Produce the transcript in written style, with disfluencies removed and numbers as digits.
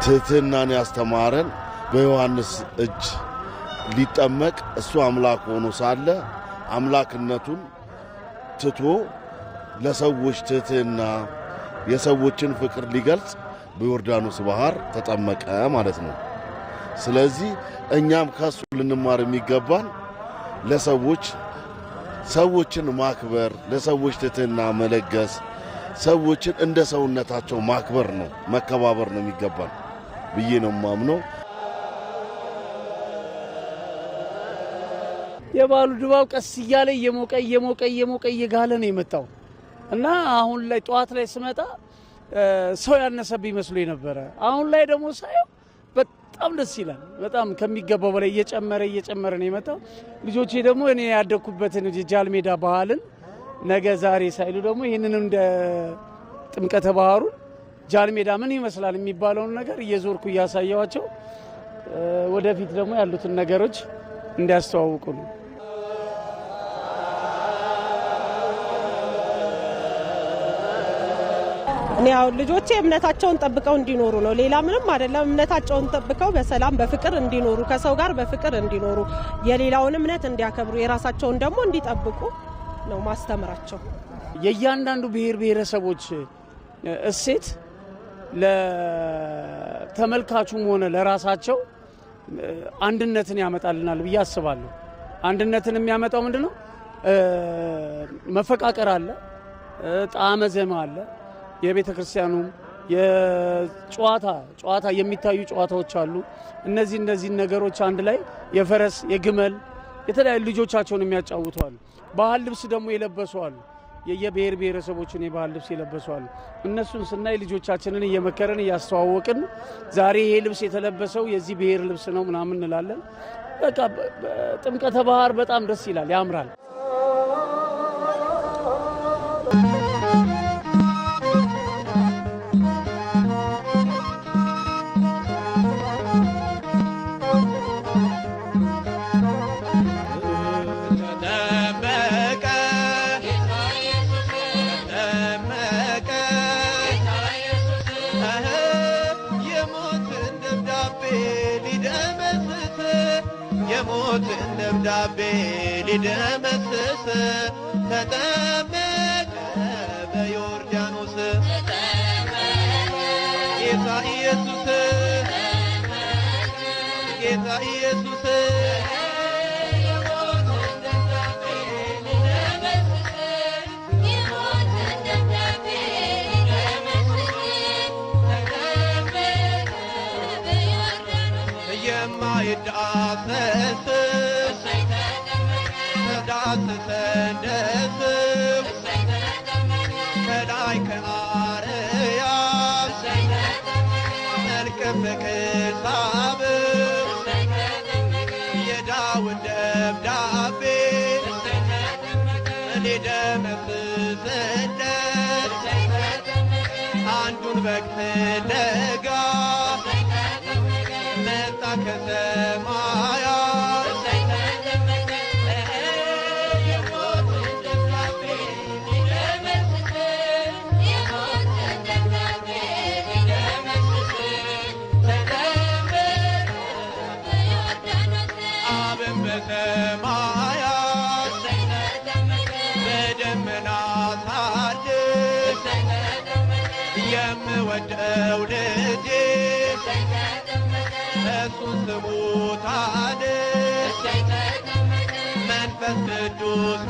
ትህትናን ያስተማረን በዮሐንስ እጅ ሊጠመቅ እሱ አምላክ ሆኖ ሳለ አምላክነቱን ትቶ ለሰዎች ትህትና የሰዎችን ፍቅር ሊገልጽ በዮርዳኖስ ባህር ተጠመቀ ማለት ነው። ስለዚህ እኛም ከሱ ልንማር የሚገባን ሰዎችን ማክበር፣ ለሰዎች ትህትና መለገስ፣ ሰዎችን እንደ ሰውነታቸው ማክበር ነው፣ መከባበር ነው የሚገባን ብዬ ነው ማምነው። የባሉ ድባብ ቀስ እያለ እየሞቀ እየጋለ ነው የመጣው እና አሁን ላይ ጧት ላይ ስመጣ ሰው ያነሰብኝ መስሎኝ ነበረ። አሁን ላይ ደግሞ ሳየው በጣም ደስ ይላል። በጣም ከሚገባው በላይ እየጨመረ ነው የመጣው። ልጆቼ ደግሞ እኔ ያደኩበትን ጃልሜዳ ባህልን ነገ ዛሬ ሳይሉ ደግሞ ይህንን እንደ ጥምቀተ ባህሩን ጃልሜዳ ምን ይመስላል የሚባለውን ነገር እየዞርኩ እያሳየዋቸው ወደፊት ደግሞ ያሉትን ነገሮች እንዲያስተዋውቁ ነው። ያው ልጆቼ እምነታቸውን ጠብቀው እንዲኖሩ ነው። ሌላ ምንም አይደለም። እምነታቸውን ጠብቀው በሰላም በፍቅር እንዲኖሩ፣ ከሰው ጋር በፍቅር እንዲኖሩ፣ የሌላውን እምነት እንዲያከብሩ፣ የራሳቸውን ደግሞ እንዲጠብቁ ነው ማስተምራቸው። የእያንዳንዱ ብሔር ብሔረሰቦች እሴት ለተመልካቹም ሆነ ለራሳቸው አንድነትን ያመጣልናል ብዬ አስባለሁ። አንድነትን የሚያመጣው ምንድነው? መፈቃቀር አለ፣ ጣዕመ ዜማ አለ። የቤተ ክርስቲያኑም የጨዋታ የሚታዩ ጨዋታዎች አሉ። እነዚህ ነገሮች አንድ ላይ የፈረስ የግመል የተለያዩ ልጆቻቸውን የሚያጫውቱ አሉ። ባህል ልብስ ደግሞ የለበሱ አሉ። የየብሔር ብሔረሰቦችን የባህል ልብስ የለበሱ አሉ። እነሱን ስናይ ልጆቻችንን እየመከረን እያስተዋወቅን ዛሬ ይሄ ልብስ የተለበሰው የዚህ ብሔር ልብስ ነው ምናምን እንላለን። በቃ ጥምቀተ ባህር በጣም ደስ ይላል፣ ያምራል። ደብዳቤ ሊደመስስ ተጠመቀ በዮርዳኖስ ጌታ ኢየሱስ የማይዳሰስ ተዳሰሰንደስም ከላይ ከአርያም መልከም በክሳብ የዳዊት ደብዳቤ ሊደመስስለት አንዱን በግ ፍለጋ መጣ ከሰማያት አብን በሰማያት በደመና ሳድር የምወደው ልጄ እሱን ስሙት አለ መንፈስ ቅዱስ